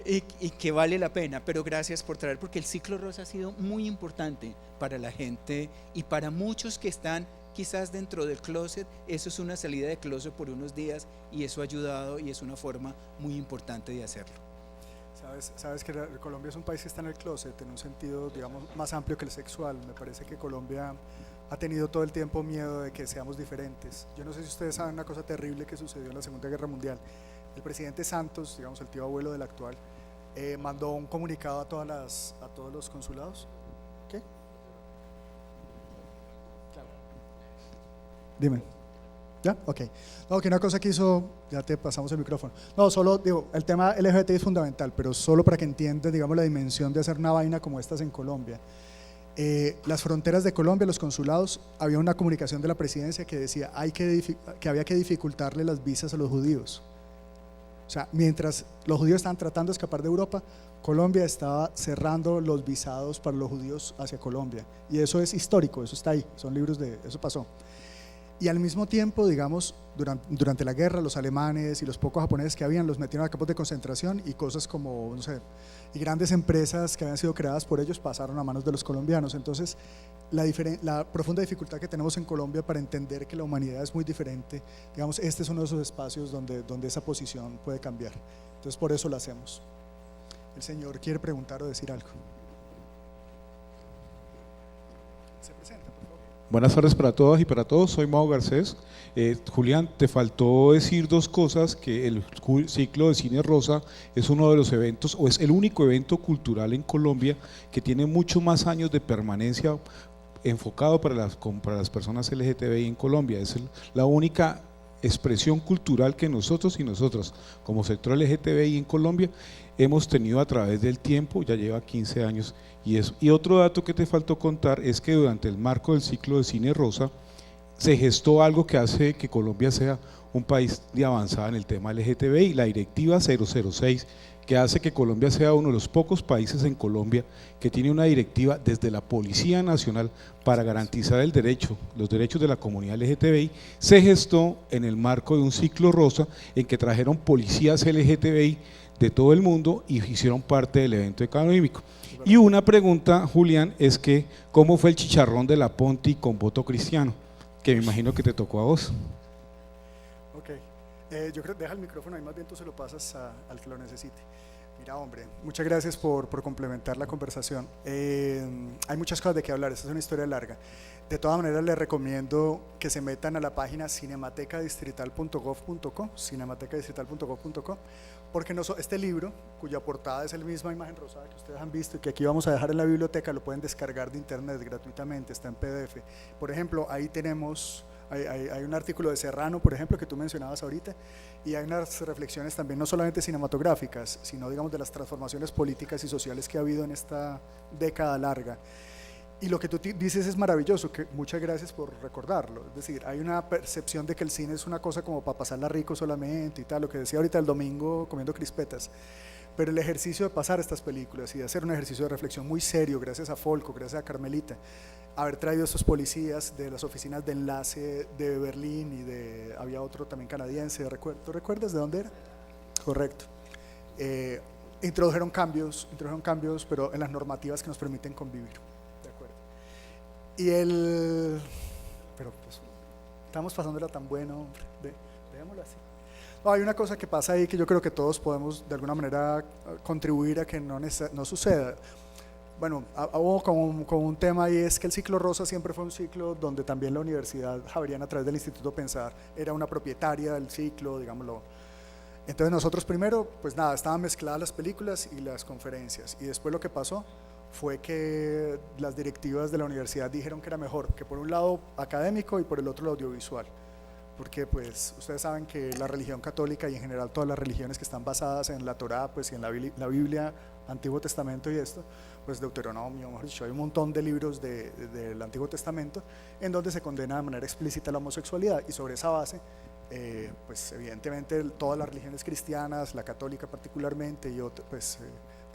y que vale la pena. Pero gracias por traer, porque el ciclo rosa ha sido muy importante para la gente y para muchos que están quizás dentro del closet. Eso es una salida de closet por unos días, y eso ha ayudado y es una forma muy importante de hacerlo. Sabes que Colombia es un país que está en el closet en un sentido, digamos, más amplio que el sexual. Me parece que Colombia ha tenido todo el tiempo miedo de que seamos diferentes. Yo no sé si ustedes saben una cosa terrible que sucedió en la Segunda Guerra Mundial. El presidente Santos, digamos el tío abuelo del actual, mandó un comunicado a todos los consulados. ¿Qué? Claro. Dime. ¿Ya? Ok. No, que una cosa que hizo, ya te pasamos el micrófono. No, solo digo, el tema LGBT es fundamental, pero solo para que entiendan, digamos, la dimensión de hacer una vaina como estas en Colombia. Las fronteras de Colombia, los consulados, había una comunicación de la presidencia que decía que había que dificultarle las visas a los judíos. O sea, mientras los judíos estaban tratando de escapar de Europa, Colombia estaba cerrando los visados para los judíos hacia Colombia. Y eso es histórico, eso está ahí, son libros eso pasó. Y al mismo tiempo, digamos, durante la guerra, los alemanes y los pocos japoneses que habían los metieron a campos de concentración, y cosas como, no sé, y grandes empresas que habían sido creadas por ellos pasaron a manos de los colombianos. Entonces, la profunda dificultad que tenemos en Colombia para entender que la humanidad es muy diferente, digamos, este es uno de esos espacios donde esa posición puede cambiar. Entonces, por eso lo hacemos. El señor quiere preguntar o decir algo. Se presenta, por favor. Buenas tardes para todas y para todos, soy Mau Garcés. Julián, te faltó decir dos cosas: que el ciclo de cine rosa es uno de los eventos, o es el único evento cultural en Colombia que tiene muchos más años de permanencia enfocado para las personas LGTBI en Colombia. Es la única expresión cultural que nosotros y nosotras como sector LGTBI en Colombia hemos tenido a través del tiempo, ya lleva 15 años. Y otro dato que te faltó contar es que durante el marco del ciclo de cine rosa se gestó algo que hace que Colombia sea un país de avanzada en el tema LGTBI, la directiva 006, que hace que Colombia sea uno de los pocos países en Colombia que tiene una directiva desde la Policía Nacional para garantizar los derechos de la comunidad LGTBI. Se gestó en el marco de un ciclo rosa en que trajeron policías LGTBI de todo el mundo y hicieron parte del evento académico. Y una pregunta, Julián, es que ¿cómo fue el chicharrón de la Ponti con voto cristiano? Que me imagino que te tocó a vos. Ok, yo creo que deja el micrófono ahí, más bien tú se lo pasas al que lo necesite. Mira, hombre, muchas gracias por complementar la conversación. Hay muchas cosas de qué hablar, esta es una historia larga. De todas maneras, les recomiendo que se metan a la página cinematecadistrital.gov.co, cinematecadistrital.gov.co, porque este libro, cuya portada es la misma imagen rosada que ustedes han visto y que aquí vamos a dejar en la biblioteca, lo pueden descargar de internet gratuitamente, está en PDF. Por ejemplo, ahí tenemos, hay un artículo de Serrano, por ejemplo, que tú mencionabas ahorita, y hay unas reflexiones también no solamente cinematográficas, sino digamos de las transformaciones políticas y sociales que ha habido en esta década larga. Y lo que tú dices es maravilloso, que muchas gracias por recordarlo. Es decir, hay una percepción de que el cine es una cosa como para pasarla rico solamente y tal, lo que decía ahorita el domingo comiendo crispetas. Pero el ejercicio de pasar estas películas y de hacer un ejercicio de reflexión muy serio, gracias a Folco, gracias a Carmelita, haber traído a estos policías de las oficinas de enlace de Berlín y había otro también canadiense, ¿tú recuerdas de dónde era? Correcto. Introdujeron cambios, pero en las normativas que nos permiten convivir. Pero pues estamos pasándola tan bueno, hombre, veámoslo así. No, hay una cosa que pasa ahí que yo creo que todos podemos de alguna manera contribuir a que no suceda. Bueno, hubo como un tema, y es que el ciclo rosa siempre fue un ciclo donde también la Universidad Javeriana, a través del Instituto Pensar, era una propietaria del ciclo, digámoslo. Entonces nosotros primero, pues nada, estaban mezcladas las películas y las conferencias, y después lo que pasó fue que las directivas de la universidad dijeron que era mejor, que por un lado académico y por el otro lo audiovisual, porque pues ustedes saben que la religión católica y en general todas las religiones que están basadas en la Torá, pues y en la Biblia, Antiguo Testamento y esto, pues Deuteronomio, mejor dicho, hay un montón de libros del Antiguo Testamento en donde se condena de manera explícita la homosexualidad, y sobre esa base pues evidentemente todas las religiones cristianas, la católica particularmente y pues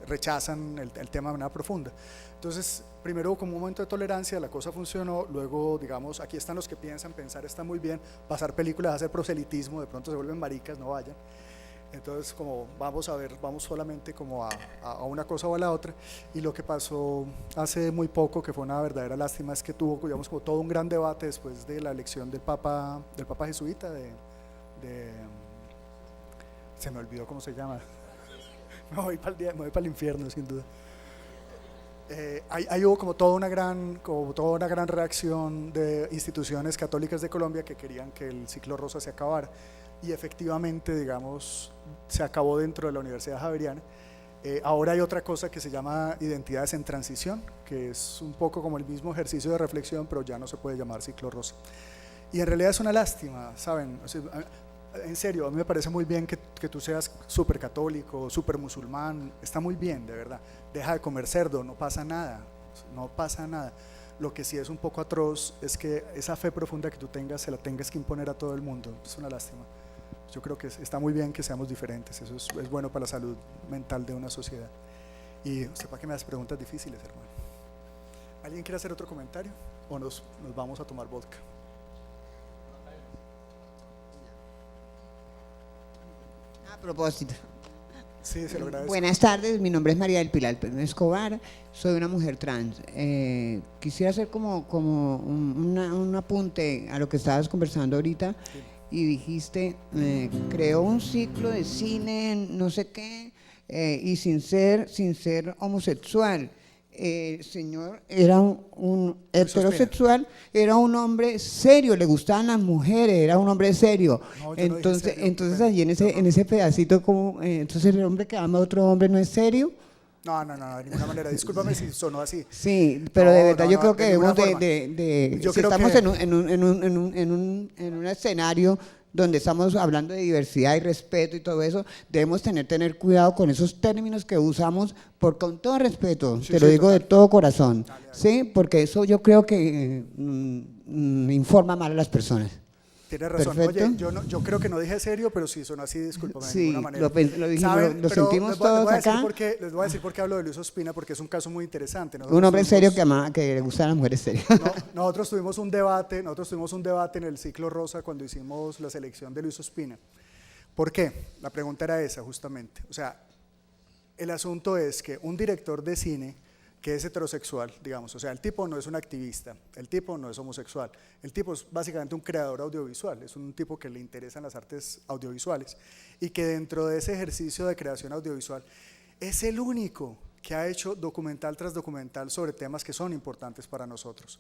rechazan el tema de manera profunda. Entonces, primero como un momento de tolerancia, la cosa funcionó, luego digamos, aquí están los que piensan, pensar está muy bien, pasar películas, hacer proselitismo, de pronto se vuelven maricas, no vayan. Entonces, como vamos a ver, vamos solamente como a una cosa o a la otra. Y lo que pasó hace muy poco, que fue una verdadera lástima, es que tuvo, digamos, como todo un gran debate después de la elección del Papa jesuita, se me olvidó cómo se llama. Me voy para el infierno, sin duda. Ahí hubo como toda una gran reacción de instituciones católicas de Colombia que querían que el ciclo rosa se acabara, y efectivamente, digamos, se acabó dentro de la Universidad Javeriana. Ahora hay otra cosa que se llama identidades en transición, que es un poco como el mismo ejercicio de reflexión, pero ya no se puede llamar ciclo rosa, y en realidad es una lástima, ¿saben? O sea, en serio, a mí me parece muy bien que tú seas súper católico, súper musulmán, está muy bien, de verdad. Deja de comer cerdo, no pasa nada, no pasa nada. Lo que sí es un poco atroz es que esa fe profunda que tú tengas se la tengas que imponer a todo el mundo, es una lástima. Yo creo que está muy bien que seamos diferentes, eso es bueno para la salud mental de una sociedad. Y sepa que me das preguntas difíciles, hermano. ¿Alguien quiere hacer otro comentario o nos vamos a tomar vodka? A propósito. Sí, se lo agradezco. Buenas tardes, mi nombre es María del Pilar Pérez Escobar, soy una mujer trans. Quisiera hacer como un apunte a lo que estabas conversando ahorita, y dijiste, creó un ciclo de cine, no sé qué, y sin ser homosexual. El señor era un heterosexual, era un hombre serio, le gustaban las mujeres, era un hombre serio. No, yo no dije serio, entonces allí en ese pedacito, como, entonces el hombre que ama a otro hombre no es serio. No, de ninguna manera, discúlpame si sonó así. Sí, pero de verdad yo creo que debemos Yo si creo estamos que en un escenario donde estamos hablando de diversidad y respeto y todo eso, debemos tener cuidado con esos términos que usamos, con todo respeto, Sí, te lo sí, digo total. de todo corazón, Dale. ¿sí? Porque eso yo creo que informa mal a las personas. Tienes razón. Perfecto. Oye, yo creo que no dije serio, pero sí sonó así, discúlpame de Sí, ninguna manera. lo dijimos, ¿Saben? lo Pero sentimos les voy a todos decir acá. les voy a decir por qué hablo de Luis Ospina, porque es un caso muy interesante. Un hombre serio tuvimos- que le gustan las mujeres serias. Nosotros tuvimos un debate en el ciclo rosa cuando hicimos la selección de Luis Ospina. ¿Por qué? La pregunta era esa justamente. O sea, el asunto es que un director de cine que es heterosexual, digamos, o sea, el tipo no es un activista, el tipo no es homosexual, el tipo es básicamente un creador audiovisual, es un tipo que le interesan las artes audiovisuales, y que dentro de ese ejercicio de creación audiovisual es el único que ha hecho documental tras documental sobre temas que son importantes para nosotros.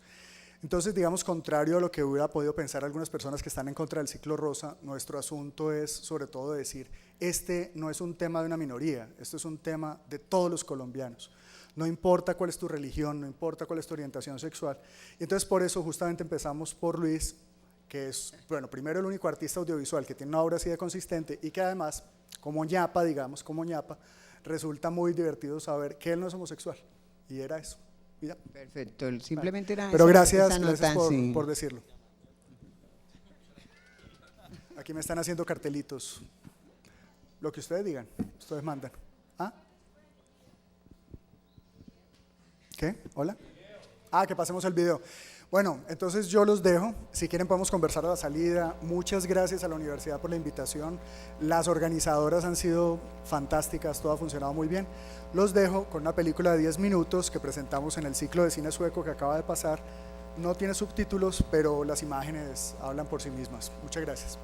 Entonces, digamos, contrario a lo que hubiera podido pensar algunas personas que están en contra del ciclo rosa, nuestro asunto es sobre todo decir, este no es un tema de una minoría, esto es un tema de todos los colombianos. No importa cuál es tu religión, no importa cuál es tu orientación sexual. Y entonces por eso justamente empezamos por Luis, que es, bueno, primero el único artista audiovisual que tiene una obra así de consistente, y que además, como ñapa, digamos, resulta muy divertido saber que él no es homosexual. Y era eso. Y ya. Perfecto, simplemente era Pero esa gracias nota, sí. por decirlo. Aquí me están haciendo cartelitos. Lo que ustedes digan, ustedes mandan. ¿Ah? ¿Qué? ¿Hola? Que pasemos el video. Bueno, entonces yo los dejo. Si quieren podemos conversar a la salida. Muchas gracias a la universidad por la invitación. Las organizadoras han sido fantásticas, todo ha funcionado muy bien. Los dejo con una película de 10 minutos que presentamos en el ciclo de cine sueco que acaba de pasar. No tiene subtítulos, pero las imágenes hablan por sí mismas. Muchas gracias.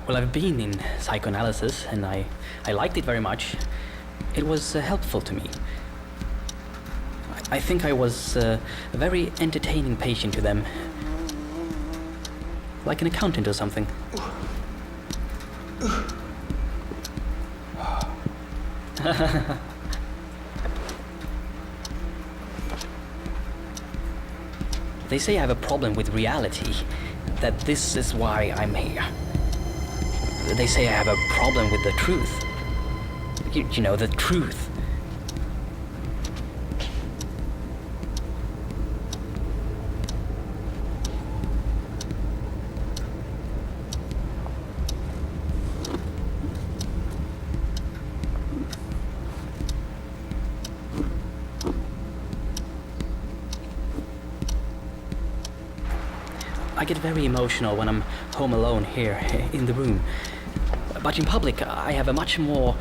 Well, I've been in psychoanalysis, and I liked it very much. It was helpful to me. I think I was a very entertaining patient to them. Like an accountant or something. They say I have a problem with reality, that this is why I'm here. They say I have a problem with the truth. You know, the truth. I get very emotional when I'm home alone here in the room. But in public, I have a much more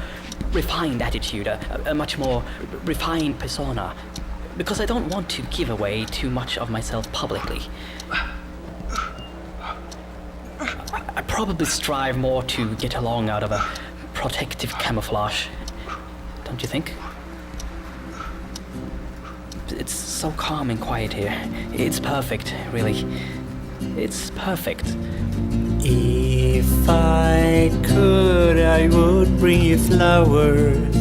refined attitude, a much more refined persona, because I don't want to give away too much of myself publicly. I probably strive more to get along out of a protective camouflage, don't you think? It's so calm and quiet here. It's perfect, really. It's perfect. If I could, I would bring you flowers.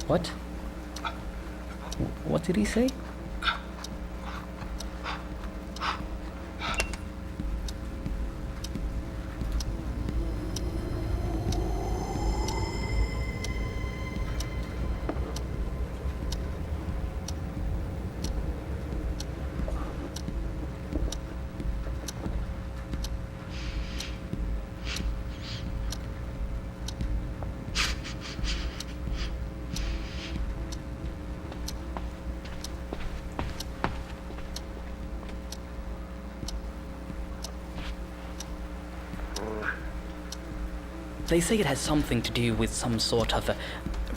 What? What did he say? They say it has something to do with some sort of a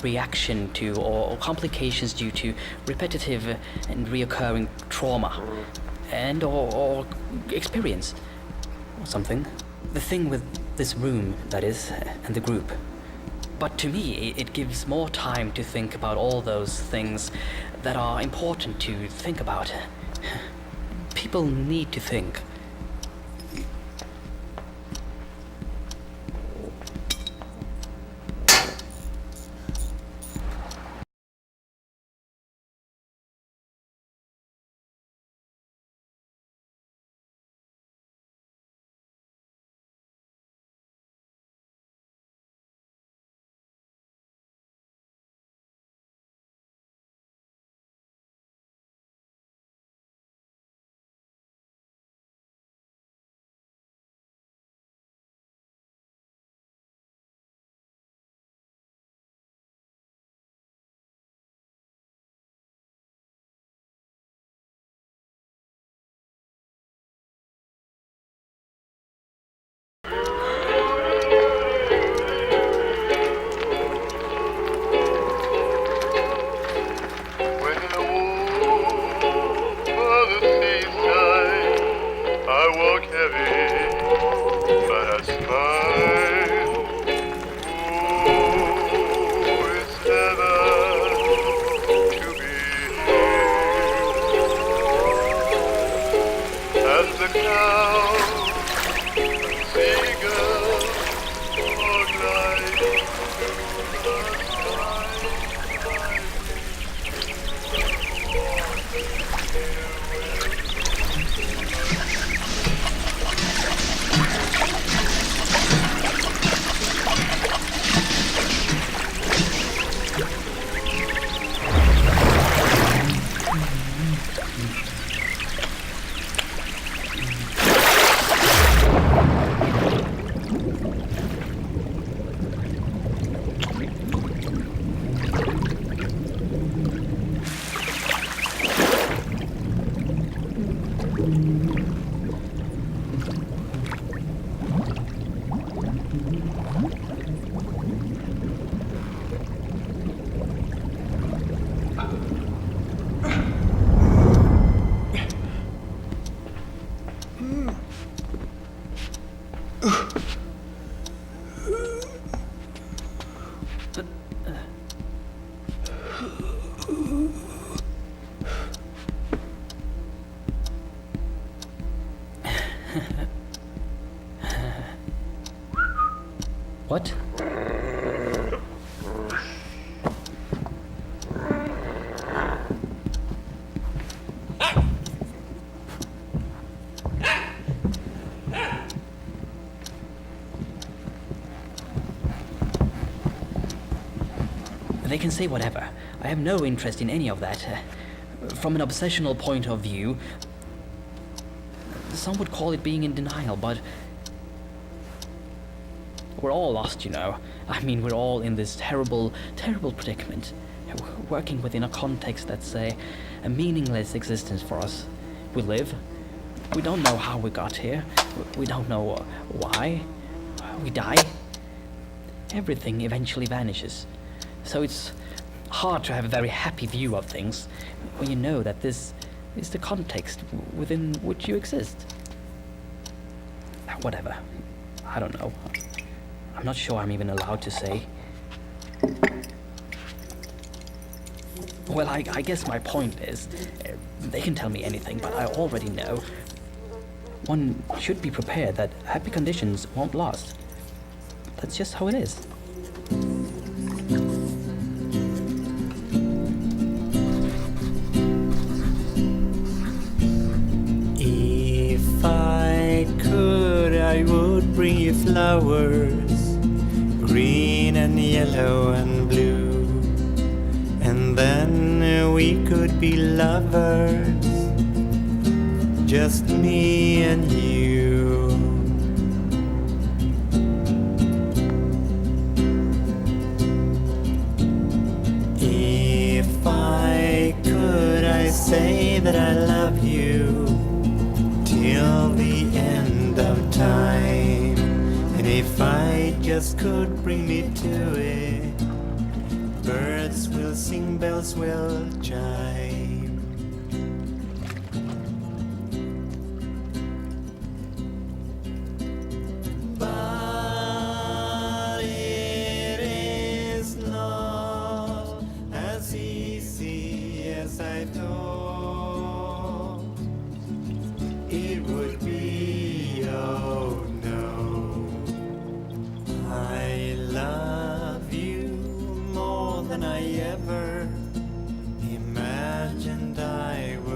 reaction to or complications due to repetitive and reoccurring trauma and or experience or something. The thing with this room, that is, and the group. But to me, it gives more time to think about all those things that are important to think about. People need to think. What? They can say whatever. I have no interest in any of that. From an obsessional point of view, some would call it being in denial, but we're all lost, you know. I mean, we're all in this terrible, terrible predicament, working within a context that's a meaningless existence for us. We live. We don't know how we got here. We don't know why. We die. Everything eventually vanishes. So it's hard to have a very happy view of things when you know that this is the context within which you exist. Whatever. I don't know. I'm not sure I'm even allowed to say. Well, I guess my point is, they can tell me anything, but I already know. One should be prepared that happy conditions won't last. That's just how it is. If I could, I would bring you flowers, green and yellow and blue, and then we could be lovers, just me and you. If I could, I say that I love you till the end of time. And if I just could bring me to it, birds will sing, bells will chime. But it is not as easy as I thought it would be. Oh no, I love you more than I ever imagined I would.